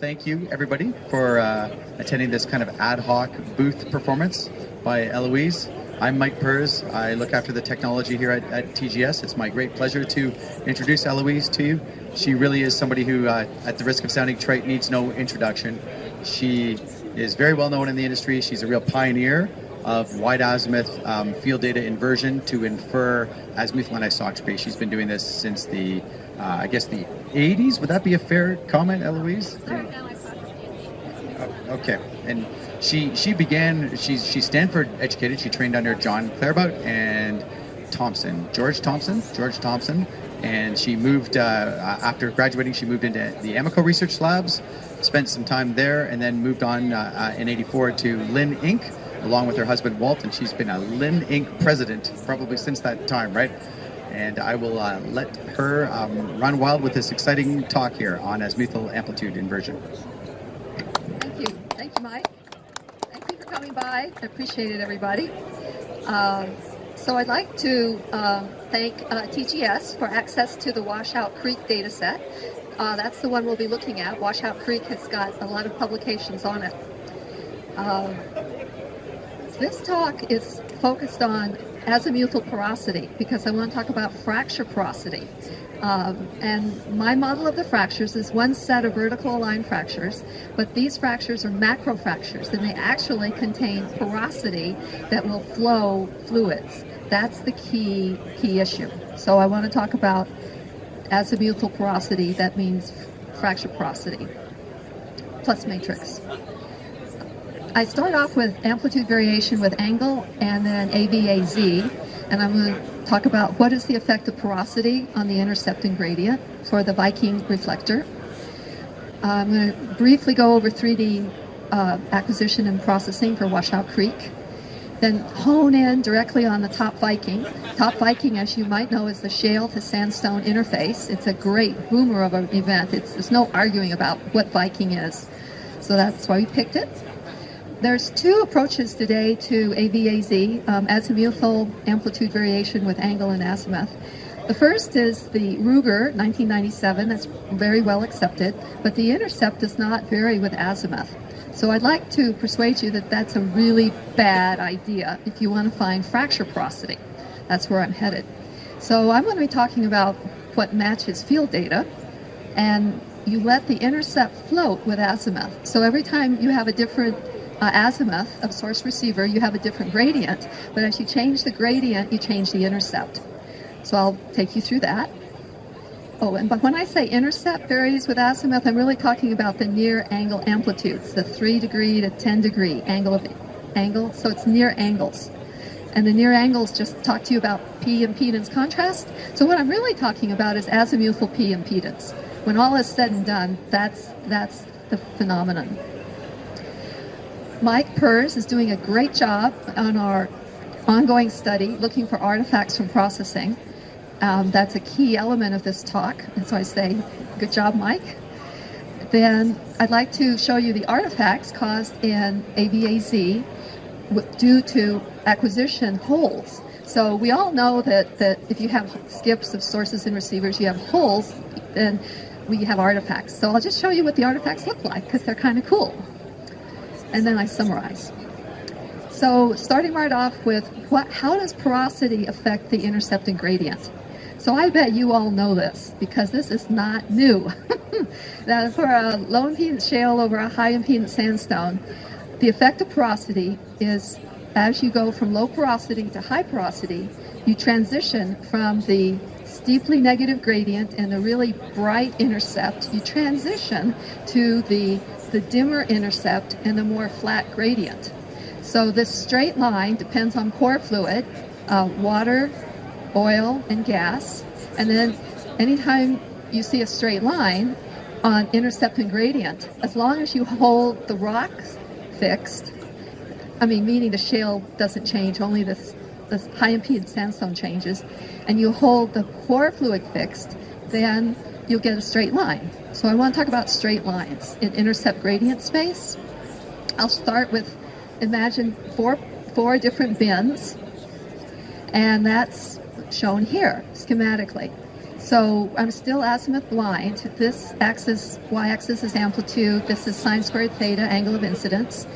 thank you everybody for attending this kind of ad hoc booth performance by Heloise. I'm Mike Perz. I look after the technology here at TGS. It's my great pleasure to introduce Heloise to you. She really is somebody who, at the risk of sounding trite, needs no introduction. She is very well known in the industry. She's a real pioneer of wide azimuth field data inversion to infer azimuthal anisotropy. She's been doing this since the, I guess, the 80s. Would that be a fair comment, Heloise? Okay, and she began. She's Stanford educated. She trained under John Claerbout and George Thompson, and she moved after graduating. She moved into the Amoco Research Labs, spent some time there, and then moved on in '84 to Lynn Inc. along with her husband Walt, and she's been a Lynn Inc. president probably since that time, right? And I will let her run wild with this exciting talk here on azimuthal amplitude inversion. Thank you, Mike. Thank you for coming by. I appreciate it, everybody. So I'd like to thank TGS for access to the Washout Creek data set. That's the one we'll be looking at. Washout Creek has got a lot of publications on it. This talk is focused on azimuthal porosity because I want to talk about fracture porosity. And my model of the fractures is one set of vertical aligned fractures, but these fractures are macro fractures, and they actually contain porosity that will flow fluids. That's the key issue. So I want to talk about azimuthal porosity. That means fracture porosity plus matrix. I start off with amplitude variation with angle and then AVAZ, and I'm going to talk about what is the effect of porosity on the intercept and gradient for the Viking reflector. I'm going to briefly go over 3D acquisition and processing for Washout Creek, then hone in directly on the Top Viking. Top Viking, as you might know, is the shale to sandstone interface. It's a great boomer of an event. There's no arguing about what Viking is, so that's why we picked it. There's two approaches today to AVAZ, azimuthal amplitude variation with angle and azimuth. The first is the Ruger 1997, that's very well accepted, but the Intercept does not vary with azimuth. So I'd like to persuade you that that's a really bad idea if you want to find fracture porosity. That's where I'm headed. So I'm going to be talking about what matches field data, and you let the Intercept float with azimuth. So every time you have a different azimuth of source receiver, you have a different gradient, but as you change the gradient, you change the intercept. So I'll take you through that. Oh, and but when I say intercept varies with azimuth, I'm really talking about the near angle amplitudes, the 3 degree to 10 degree angle, so it's near angles. And the near angles just talk to you about P impedance contrast. So what I'm really talking about is azimuthal P impedance. When all is said and done, that's the phenomenon. Mike Perz is doing a great job on our ongoing study looking for artifacts from processing. That's a key element of this talk, and so I say, good job, Mike. Then I'd like to show you the artifacts caused in AVAZ due to acquisition holes. So we all know that if you have skips of sources and receivers, you have holes, then we have artifacts. So I'll just show you what the artifacts look like because they're kind of cool. And then I summarize. So starting right off with how does porosity affect the intercept and gradient? So I bet you all know this because this is not new. Now for a low impedance shale over a high impedance sandstone, the effect of porosity is as you go from low porosity to high porosity, you transition from the steeply negative gradient and the really bright intercept, you transition to the dimmer intercept and the more flat gradient. So this straight line depends on pore fluid, water, oil, and gas. And then anytime you see a straight line on intercept and gradient, as long as you hold the rocks fixed, meaning the shale doesn't change, only this high impedance sandstone changes, and you hold the pore fluid fixed, then you'll get a straight line. So I want to talk about straight lines in intercept gradient space. I'll start with, imagine four different bins, and that's shown here schematically. So I'm still azimuth blind. This axis, y-axis is amplitude. This is sine squared theta, angle of incidence.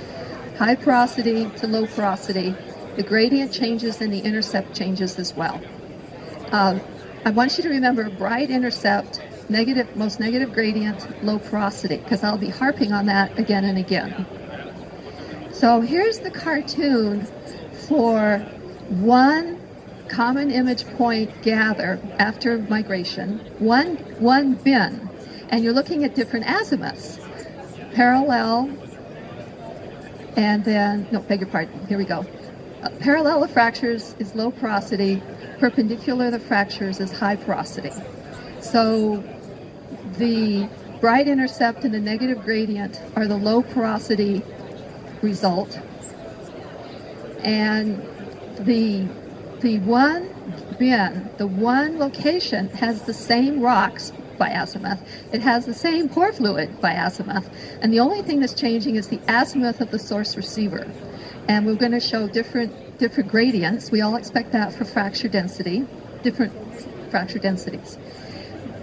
High porosity to low porosity. The gradient changes and the intercept changes as well. I want you to remember bright intercept, negative, most negative gradient, low porosity, because I'll be harping on that again and again. So here's the cartoon for one common image point gather after migration, one bin, and you're looking at different azimuths, parallel, and then, no, beg your pardon, here we go. Parallel of fractures is low porosity, perpendicular to fractures is high porosity. So the bright intercept and the negative gradient are the low porosity result, and the one bin, the one location has the same rocks by azimuth. It has the same pore fluid by azimuth, and the only thing that's changing is the azimuth of the source receiver. And we're going to show different gradients. We all expect that for fracture density, different fracture densities.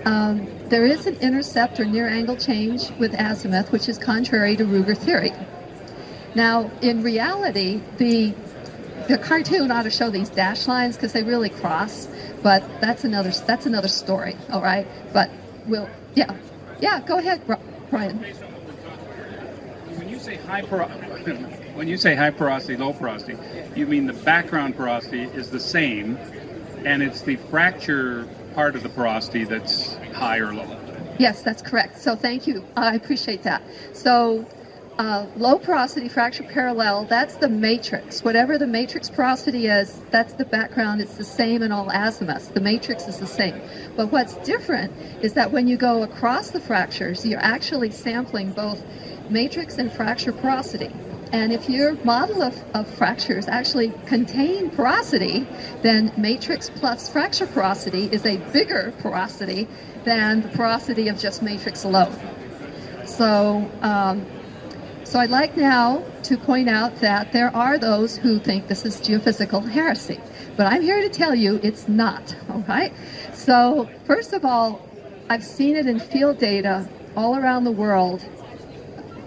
There is an intercept or near angle change with azimuth, which is contrary to Ruger theory. Now, in reality, the cartoon ought to show these dashed lines because they really cross, but that's another story. All right, but we'll go ahead, Brian. When you say high porosity, low porosity, you mean the background porosity is the same, and it's the fracture part of the porosity that's high or low. Yes, that's correct. So thank you. I appreciate that. So low porosity fracture parallel, that's the matrix. Whatever the matrix porosity is, that's the background. It's the same in all azimuths. The matrix is the same. But what's different is that when you go across the fractures, you're actually sampling both matrix and fracture porosity. And if your model of fractures actually contain porosity, then matrix plus fracture porosity is a bigger porosity than the porosity of just matrix alone. So I'd like now to point out that there are those who think this is geophysical heresy, but I'm here to tell you it's not, all right? So first of all, I've seen it in field data all around the world.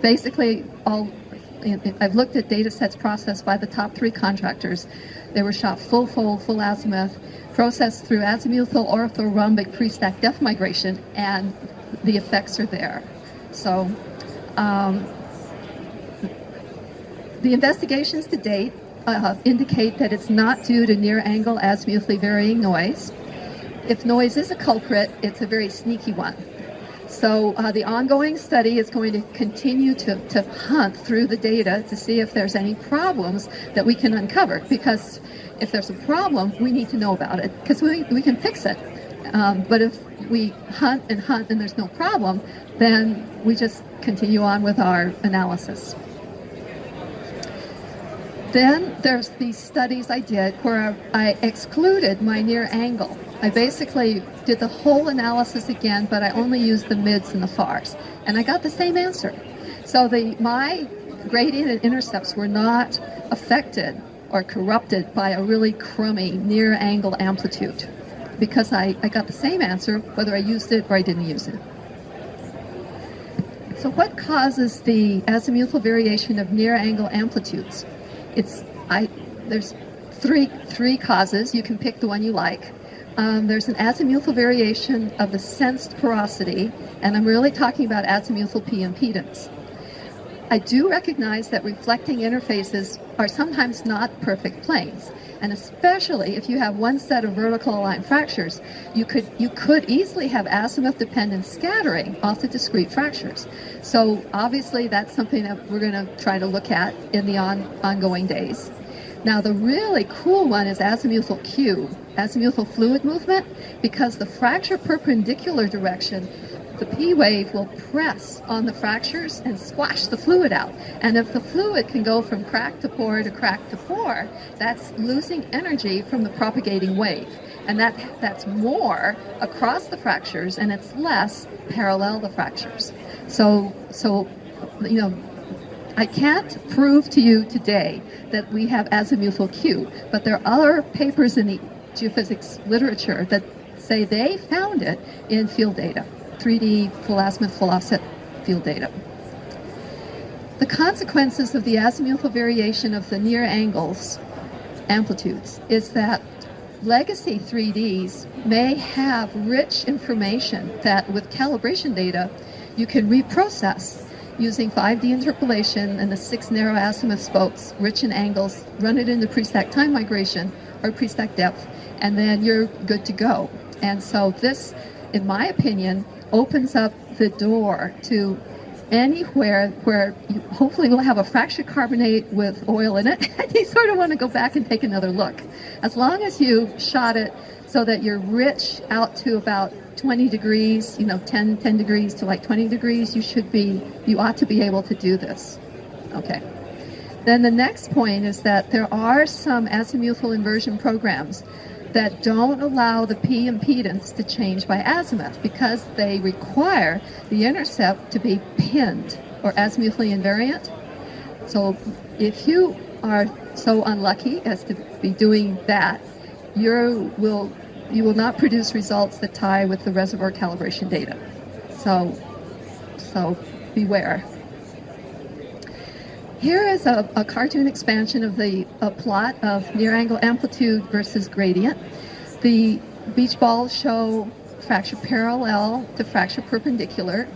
Basically, I've looked at data sets processed by the top 3 contractors. They were shot full fold, full azimuth, processed through azimuthal orthorhombic Prestack depth migration, and the effects are there. So the investigations to date indicate that it's not due to near-angle azimuthally varying noise. If noise is a culprit, it's a very sneaky one. So the ongoing study is going to continue to hunt through the data to see if there's any problems that we can uncover, because if there's a problem, we need to know about it, because we can fix it. But if we hunt and there's no problem, then we just continue on with our analysis. Then there's these studies I did where I excluded my near angle. I basically did the whole analysis again, but I only used the mids and the fars, and I got the same answer. So my gradient and intercepts were not affected or corrupted by a really crummy near angle amplitude, because I got the same answer whether I used it or I didn't use it. So what causes the azimuthal variation of near angle amplitudes? There's three causes. You can pick the one you like. There's an azimuthal variation of the sensed porosity, and I'm really talking about azimuthal P impedance. I do recognize that reflecting interfaces are sometimes not perfect planes, and especially if you have one set of vertical aligned fractures, you could easily have azimuth-dependent scattering off the discrete fractures. So obviously that's something that we're going to try to look at in the ongoing days. Now the really cool one is azimuthal Q, azimuthal fluid movement, because the fracture perpendicular direction, the P wave will press on the fractures and squash the fluid out. And if the fluid can go from crack to pore to crack to pore, that's losing energy from the propagating wave. And that's more across the fractures, and it's less parallel the fractures. So you know, I can't prove to you today that we have azimuthal Q, but there are other papers in the geophysics literature that say they found it in field data, 3D full azimuth, full offset field data. The consequences of the azimuthal variation of the near angles, amplitudes, is that legacy 3Ds may have rich information that with calibration data you can reprocess using 5D interpolation and the 6 narrow azimuth spokes, rich in angles, run it into Prestack time migration or Prestack depth, and then you're good to go. And so this, in my opinion, opens up the door to anywhere where you hopefully will have a fractured carbonate with oil in it, and you sort of want to go back and take another look. As long as you shot it so that you're rich out to about 20 degrees, 10 degrees to like 20 degrees, you ought to be able to do this. Okay. Then the next point is that there are some azimuthal inversion programs that don't allow the P impedance to change by azimuth because they require the intercept to be pinned or azimuthally invariant. So if you are so unlucky as to be doing that, you will not produce results that tie with the reservoir calibration data. So beware. Here is a cartoon expansion of the plot of near angle amplitude versus gradient. The beach balls show fracture parallel to fracture perpendicular.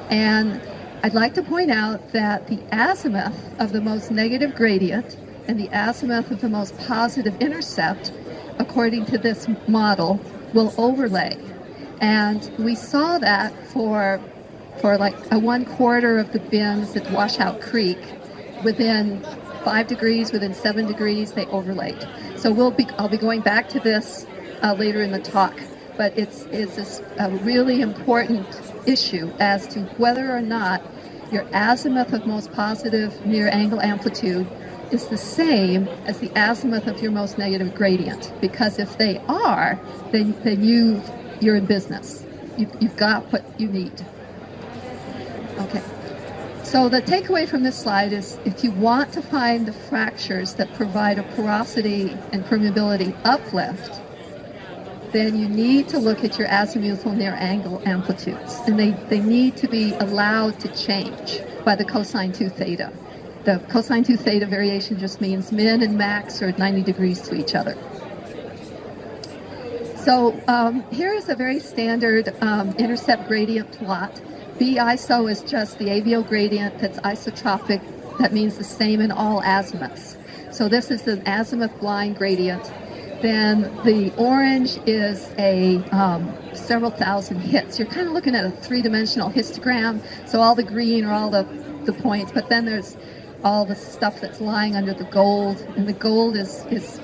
And I'd like to point out that the azimuth of the most negative gradient and the azimuth of the most positive intercept, according to this model, will overlay. And we saw that for like a 1/4 of the bins at Washout Creek, within 5 degrees, within 7 degrees, they overlaid. So I'll be going back to this later in the talk, but it's this a really important issue as to whether or not your azimuth of most positive near angle amplitude is the same as the azimuth of your most negative gradient. Because if they are, then you're in business. You've got what you need. Okay. So the takeaway from this slide is if you want to find the fractures that provide a porosity and permeability uplift, then you need to look at your azimuthal near angle amplitudes. And they need to be allowed to change by the cosine 2 theta. The cosine 2 theta variation just means min and max are 90 degrees to each other. So here is a very standard intercept gradient plot. B iso is just the AVO gradient that's isotropic. That means the same in all azimuths. So this is an azimuth blind gradient. Then the orange is a several thousand hits. You're kind of looking at a 3-dimensional histogram. So all the green are all the points, but then there's all the stuff that's lying under the gold, and the gold is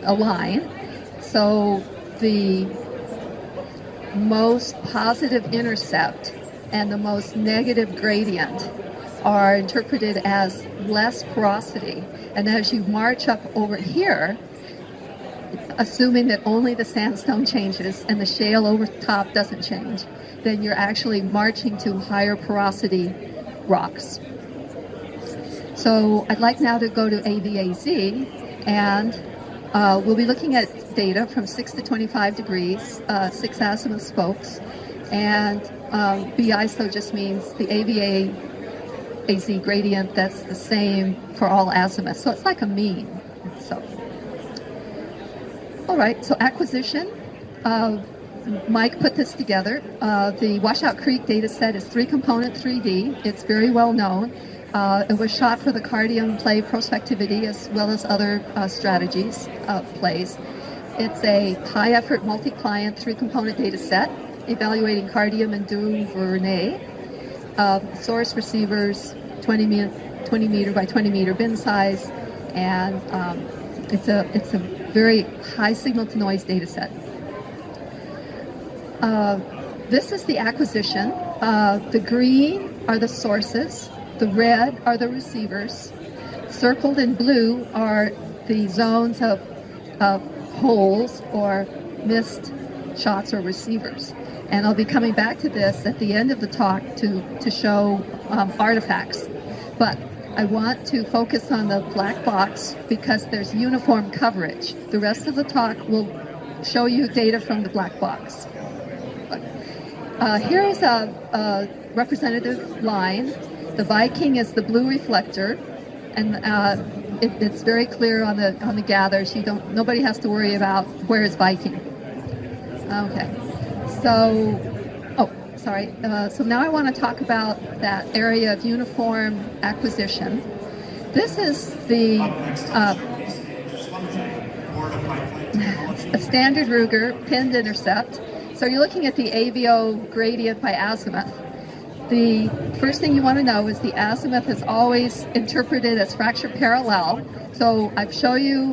a line. So the most positive intercept and the most negative gradient are interpreted as less porosity. And as you march up over here, assuming that only the sandstone changes and the shale over top doesn't change, then you're actually marching to higher porosity rocks. So I'd like now to go to AVAZ, and we'll be looking at data from 6 to 25 degrees, 6 azimuth spokes, and B iso just means the AVA AZ gradient that's the same for all azimuths. So it's like a mean. So, all right, so acquisition. Mike put this together. The Washout Creek data set is 3-component 3D. It's very well known. It was shot for the Cardium play prospectivity as well as other strategies plays. It's a high-effort multi-client 3-component data set evaluating Cardium and Duvernay, source receivers, 20 meter by 20 meter bin size, and it's a very high signal to noise data set. This is the acquisition. The green are the sources, the red are the receivers, circled in blue are the zones of holes or missed shots or receivers. And I'll be coming back to this at the end of the talk to show artifacts. But I want to focus on the black box because there's uniform coverage. The rest of the talk will show you data from the black box. Here is a representative line. The Viking is the blue reflector, and it's very clear on the gathers. Nobody has to worry about where is Viking. Okay, so so now I want to talk about that area of uniform acquisition. This is the a standard Ruger pinned intercept. So you're looking at the AVO gradient by azimuth. The first thing you want to know is the azimuth is always interpreted as fracture parallel. So I've shown you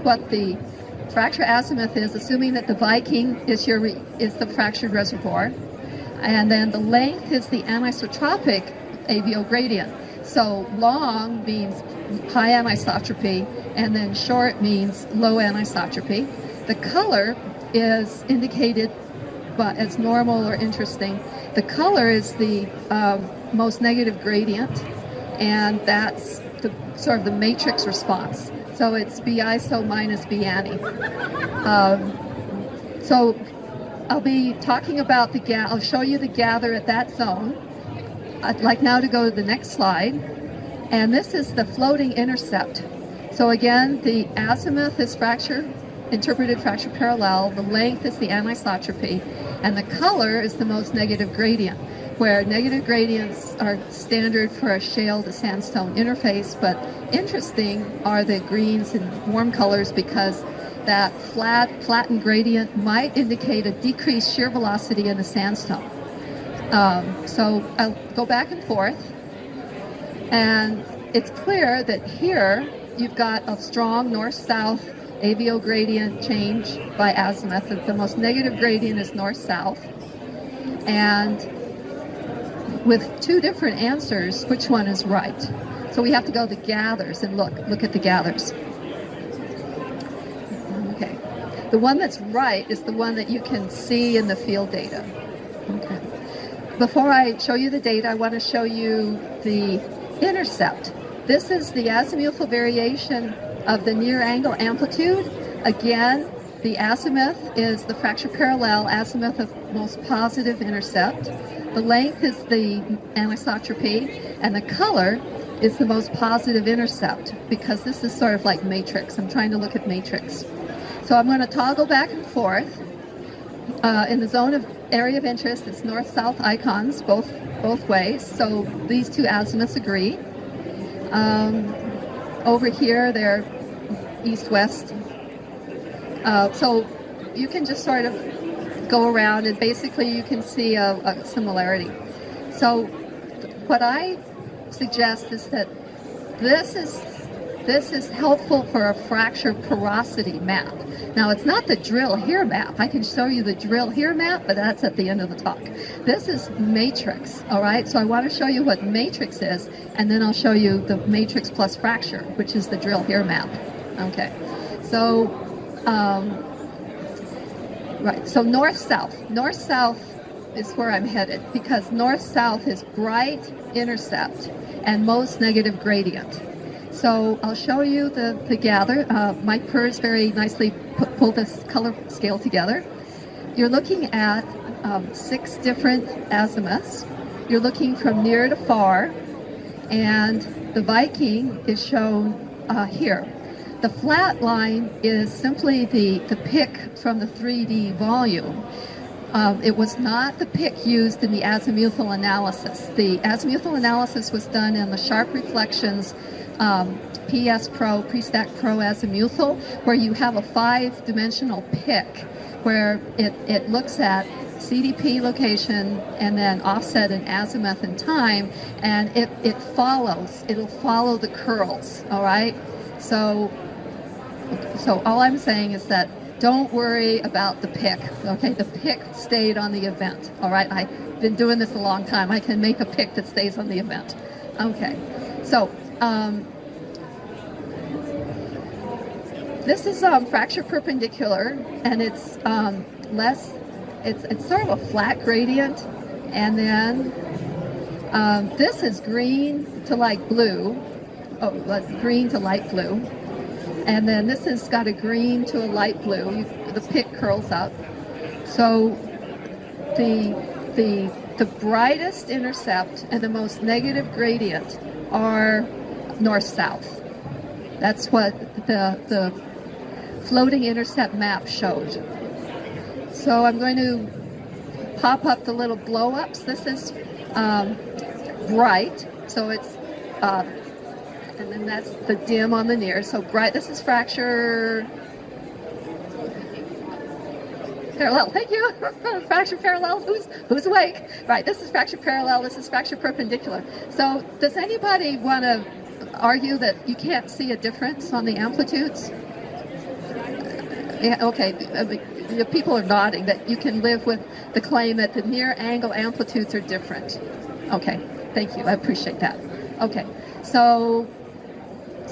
what the fracture azimuth is, assuming that the Viking is the fractured reservoir. And then the length is the anisotropic AVO gradient. So long means high anisotropy, and then short means low anisotropy. The color is indicated as normal or interesting. The color is the most negative gradient, and that's sort of the matrix response. So it's B iso minus B ani. So I'll be talking about I'll show you the gather at that zone. I'd like now to go to the next slide. And this is the floating intercept. So again, the azimuth is interpreted fracture parallel. The length is the anisotropy. And the color is the most negative gradient, where negative gradients are standard for a shale to sandstone interface. But interesting are the greens and warm colors, because that flattened gradient might indicate a decreased shear velocity in the sandstone. So I'll go back and forth, and it's clear that here you've got a strong north-south AVO gradient change by azimuth. The most negative gradient is north-south, and with two different answers, which one is right? So we have to go to gathers and look at the gathers. Okay, the one that's right is the one that you can see in the field data. Okay. Before I show you the data, I want to show you the intercept. This is the azimuthal variation of the near angle amplitude. Again, the azimuth is the fracture parallel azimuth of most positive intercept. The length is the anisotropy, and the color is the most positive intercept, because this is sort of like matrix. I'm trying to look at matrix. So I'm going to toggle back and forth. In the zone of area of interest, it's north-south icons both ways. So these two azimuths agree. Over here, they're east-west. So you can just sort of go around, and basically you can see a similarity. So what I suggest is that this is helpful for a fracture porosity map. Now, it's not the drill here map. I can show you the drill here map, but that's at the end of the talk. This is matrix, all right? So I want to show you what matrix is, and then I'll show you the matrix plus fracture, which is the drill here map. Okay, so, right, so north-south. North-south is where I'm headed, because north-south is bright intercept and most negative gradient. So I'll show you the gather. Mike Perz very nicely pulled this color scale together. You're looking at 6 different azimuths. You're looking from near to far, and the Viking is shown here. The flat line is simply the pick from the 3D volume. It was not the pick used in the azimuthal analysis. The azimuthal analysis was done in the sharp reflections PS Pro, Prestack Pro azimuthal, where you have a 5-dimensional pick, where it looks at CDP location and then offset and azimuth and time, and it'll follow the curls, all right? So all I'm saying is that don't worry about the pick, okay? The pick stayed on the event, all right? I've been doing this a long time. I can make a pick that stays on the event. Okay, so this is fracture perpendicular, and it's it's sort of a flat gradient, and then this is green to light blue, green to light blue, and then this has got a green to a light blue. the pick curls up. So the brightest intercept and the most negative gradient are north-south. That's what the floating intercept map showed. So I'm going to pop up the little blow-ups. This is bright, so it's and then that's the dim on the near. So bright, this is fracture parallel. Thank you. Fracture parallel. Who's awake? Right. This is fracture parallel. This is fracture perpendicular. So does anybody want to argue that you can't see a difference on the amplitudes? Yeah. Okay. The people are nodding that you can live with the claim that the near angle amplitudes are different. Okay. Thank you. I appreciate that. Okay. So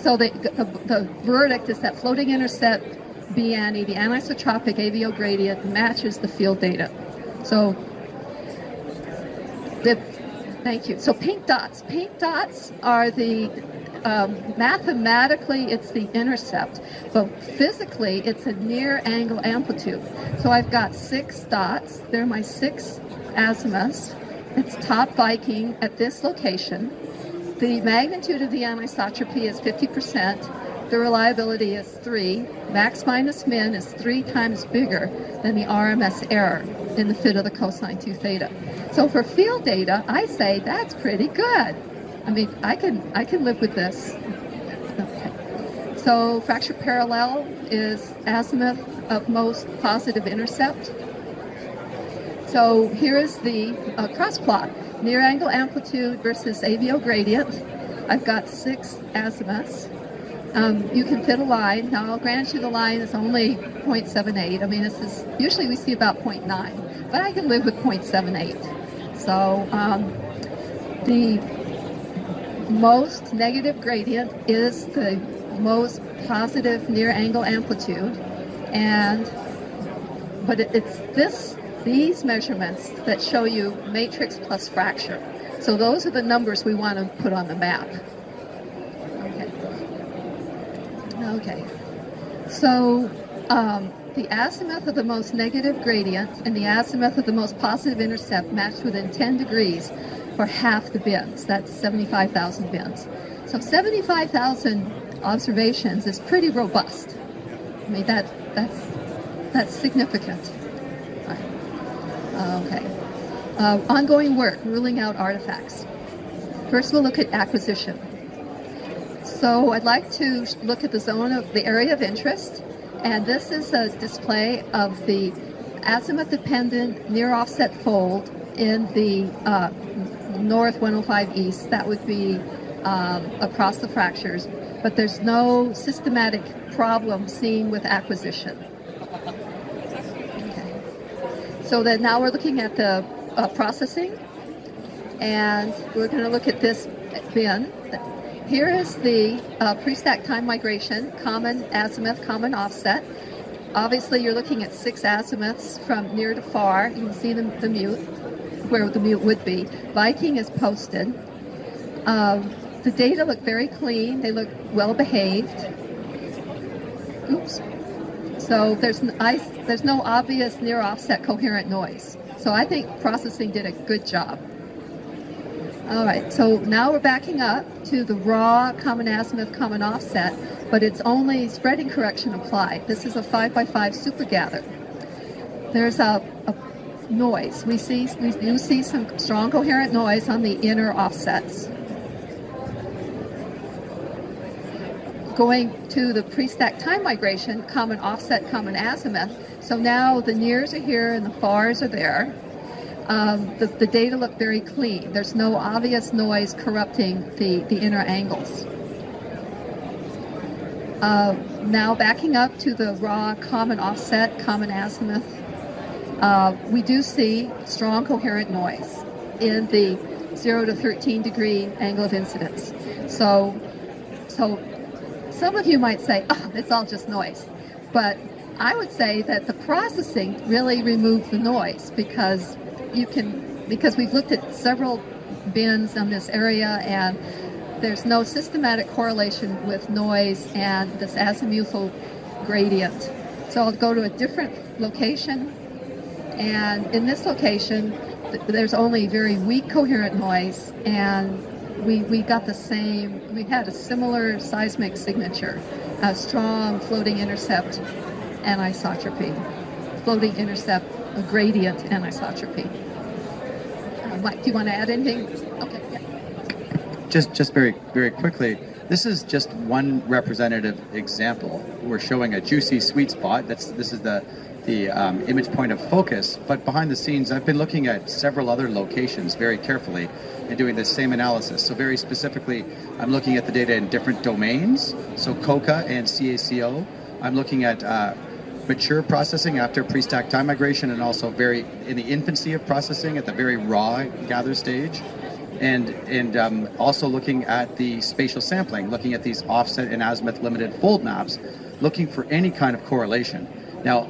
the verdict is that floating intercept BNE, the anisotropic AVO gradient, matches the field data. So, thank you. So pink dots. Pink dots are the, mathematically it's the intercept, but physically it's a near angle amplitude. So I've got 6 dots. They're my 6 azimuths. It's top Viking at this location. The magnitude of the anisotropy is 50%. The reliability is 3. Max minus min is 3 times bigger than the RMS error in the fit of the cosine 2 theta. So for field data, I say that's pretty good. I mean, I can live with this. Okay. So fracture parallel is azimuth of most positive intercept. So here is the cross plot. Near angle amplitude versus AVO gradient. I've got 6 azimuths. You can fit a line. Now I'll grant you the line is only 0.78. I mean, this is usually we see about 0.9, but I can live with 0.78. So the most negative gradient is the most positive near angle amplitude, but it's these measurements that show you matrix plus fracture. So those are the numbers we want to put on the map. Okay. So the azimuth of the most negative gradient and the azimuth of the most positive intercept match within 10 degrees for half the bins. That's 75,000 bins. So 75,000 observations is pretty robust. I mean, that's significant. Okay. Ongoing work, ruling out artifacts. First, we'll look at acquisition. So I'd like to look at the zone of the area of interest, and this is a display of the azimuth-dependent near-offset fold in the north 105 east. That would be across the fractures, but there's no systematic problem seen with acquisition. So then now we're looking at the processing, and we're going to look at this bin. Here is the Prestack time migration, common azimuth, common offset. Obviously, you're looking at 6 azimuths from near to far. You can see the mute, where the mute would be. Viking is posted. The data look very clean. They look well behaved. Oops. So there's no obvious near offset coherent noise. So I think processing did a good job. All right, so now we're backing up to the raw common azimuth, common offset, but it's only spreading correction applied. This is a 5x5 super gather. There's a noise. We do see some strong coherent noise on the inner offsets. Going to the Prestack time migration, common offset, common azimuth. So now the nears are here and the fars are there. The data look very clean. There's no obvious noise corrupting the inner angles. Now backing up to the raw common offset, common azimuth, we do see strong coherent noise in the 0 to 13 degree angle of incidence. So some of you might say, oh, it's all just noise. But I would say that the processing really removed the noise because we've looked at several bins on this area and there's no systematic correlation with noise and this azimuthal gradient So I'll go to a different location, and in this location, there's only very weak coherent noise, and we got the same, we had a similar seismic signature, a strong floating intercept anisotropy, floating intercept gradient anisotropy. Mike, do you want to add anything? Okay, yeah. Just very, very quickly, this is just one representative example. We're showing a juicy sweet spot. This is the image point of focus, but behind the scenes, I've been looking at several other locations very carefully and doing the same analysis. So very specifically, I'm looking at the data in different domains, so COCA and CACO. I'm looking at mature processing after Prestack time migration, and also very in the infancy of processing at the very raw gather stage. And also looking at the spatial sampling, looking at these offset and azimuth limited fold maps, looking for any kind of correlation. Now,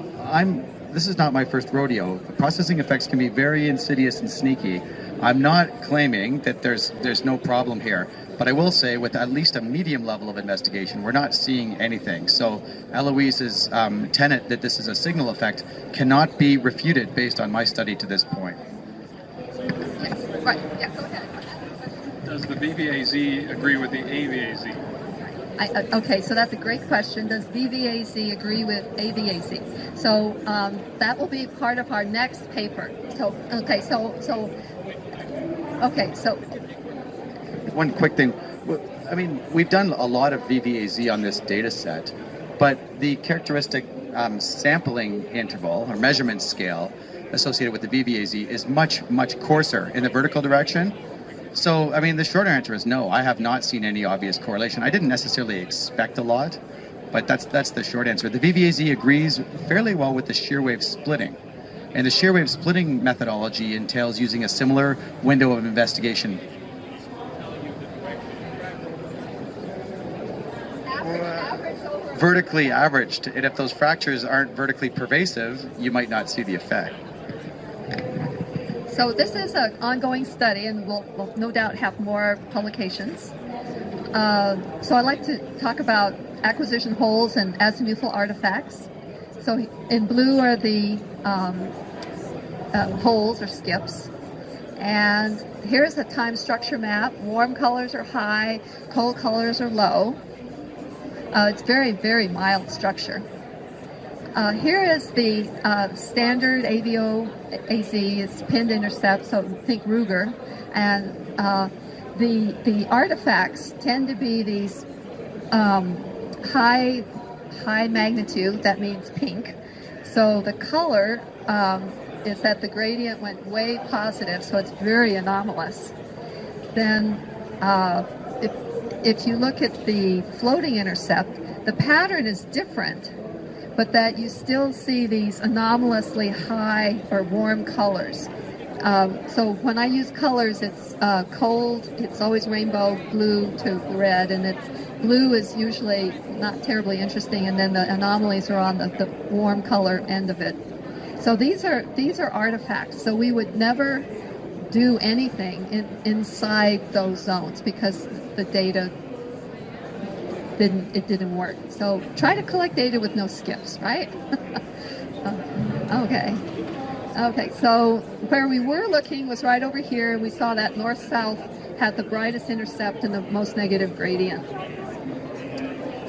this is not my first rodeo. Processing effects can be very insidious and sneaky. I'm not claiming that there's no problem here, but I will say with at least a medium level of investigation, we're not seeing anything. So Heloise's tenet that this is a signal effect cannot be refuted based on my study to this point. Yes, right, yeah, go ahead. Does the VVAZ agree with the AVAZ? Okay, so that's a great question. Does VVAZ agree with AVAZ? So that will be part of our next paper. So One quick thing. I mean, we've done a lot of VVAZ on this data set, but the characteristic sampling interval or measurement scale associated with the VVAZ is much, much coarser in the vertical direction. So, I mean, the shorter answer is no. I have not seen any obvious correlation. I didn't necessarily expect a lot, but that's the short answer. The VVAZ agrees fairly well with the shear wave splitting. And the shear wave splitting methodology entails using a similar window of investigation. Vertically averaged, and if those fractures aren't vertically pervasive, you might not see the effect. So this is an ongoing study, and we'll no doubt have more publications. So I'd like to talk about acquisition holes and azimuthal artifacts. So in blue are the holes or skips. And here's a time structure map. Warm colors are high, cold colors are low. It's very, very mild structure. Here is the standard AVO-AZ, it's pinned intercept, so think Ruger, and the artifacts tend to be these high magnitude, that means pink. So the color is that the gradient went way positive, so it's very anomalous. Then if you look at the floating intercept, the pattern is different, but that you still see these anomalously high or warm colors. So when I use colors, it's cold, it's always rainbow, blue to red, and blue is usually not terribly interesting, and then the anomalies are on the warm color end of it. So these are artifacts, so we would never do anything inside those zones because the data didn't work. So try to collect data with no skips, right? Okay, so where we were looking was right over here. We saw that north-south had the brightest intercept and the most negative gradient.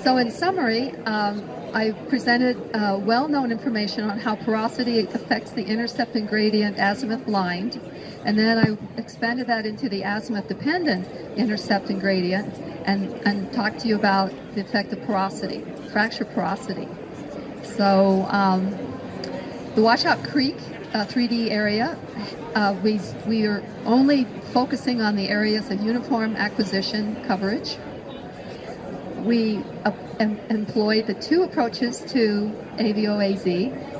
So in summary, I presented well-known information on how porosity affects the intercept and gradient azimuth-lined, and then I expanded that into the azimuth-dependent intercept and gradient, and talk to you about the effect of porosity, fracture porosity. So the Washout Creek 3D area, we are only focusing on the areas of uniform acquisition coverage. We employed the two approaches to AVO-AZ,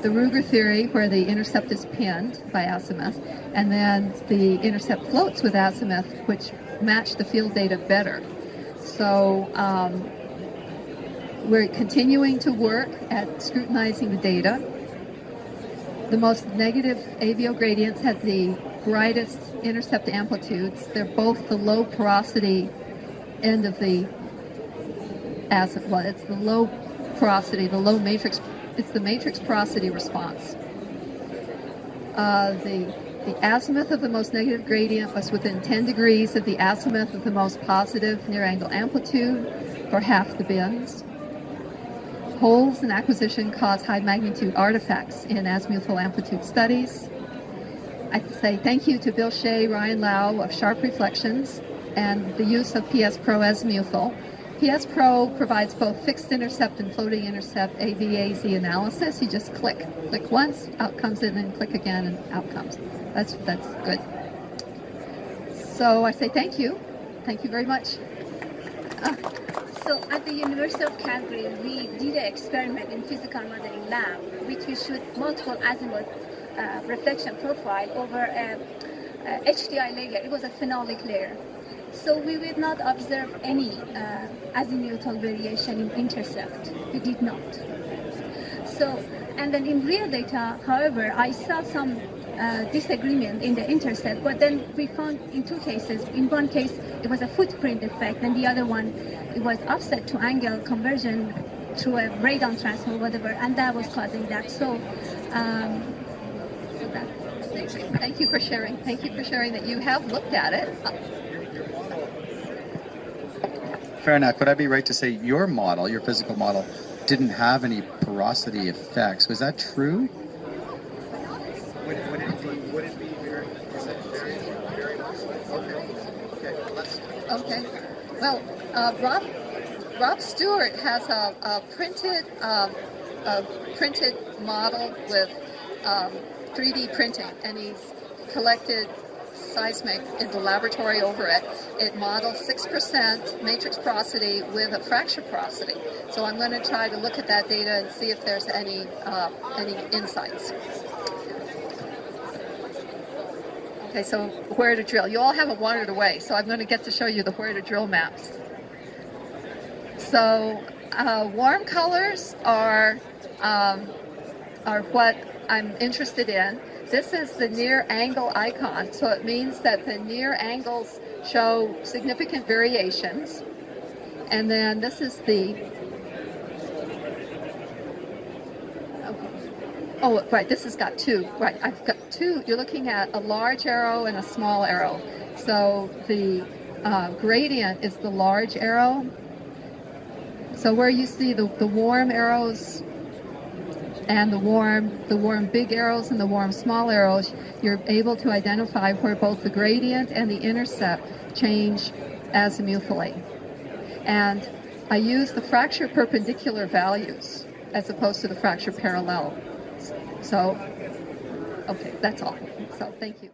the Ruger theory, where the intercept is pinned by azimuth, and then the intercept floats with azimuth, which match the field data better. So we're continuing to work at scrutinizing the data. The most negative AVO gradients had the brightest intercept amplitudes. They're both the low porosity end of the azimuth. Well, it's the low porosity, the low matrix it's the matrix porosity response. The azimuth of the most negative gradient was within 10 degrees of the azimuth of the most positive near-angle amplitude for half the bins. Holes in acquisition cause high-magnitude artifacts in azimuthal amplitude studies. I say thank you to Bill Shea, Ryan Lau of Sharp Reflections, and the use of PS Pro Azimuthal. PS Pro provides both fixed intercept and floating intercept AV/AZ analysis. You just click once, out comes it, and click again, and out comes. That's good. So I say thank you very much. So at the University of Calgary, we did an experiment in physical modeling lab, which we shoot multiple azimuth reflection profile over a HDI layer. It was a phenolic layer. So we did not observe any azimuthal variation in intercept. We did not. So, and then in real data, however, I saw some disagreement in the intercept, but then we found in two cases. In one case, it was a footprint effect, and the other one, it was offset to angle conversion through a radon transfer, whatever, and that was causing that. So, Thank you for sharing. Thank you for sharing that you have looked at it. Fair enough. Would I be right to say your model, your physical model, didn't have any porosity effects? Was that true? Would it be very Okay. Well, Rob Stewart has a printed model with 3D printing, and he's collected seismic in the laboratory over it. It models 6% matrix porosity with a fracture porosity. So I'm going to try to look at that data and see if there's any insights. Okay, so where to drill. You all haven't wandered away, so I'm going to get to show you the where to drill maps. So warm colors are what I'm interested in. This is the near angle icon, so it means that the near angles show significant variations. And then this is the, oh, right, this has got two. Right, I've got two. You're looking at a large arrow and a small arrow. So the gradient is the large arrow. So where you see the warm arrows and the warm big arrows and the warm small arrows, you're able to identify where both the gradient and the intercept change azimuthally. And I use the fracture perpendicular values as opposed to the fracture parallel. So, okay, that's all. So thank you.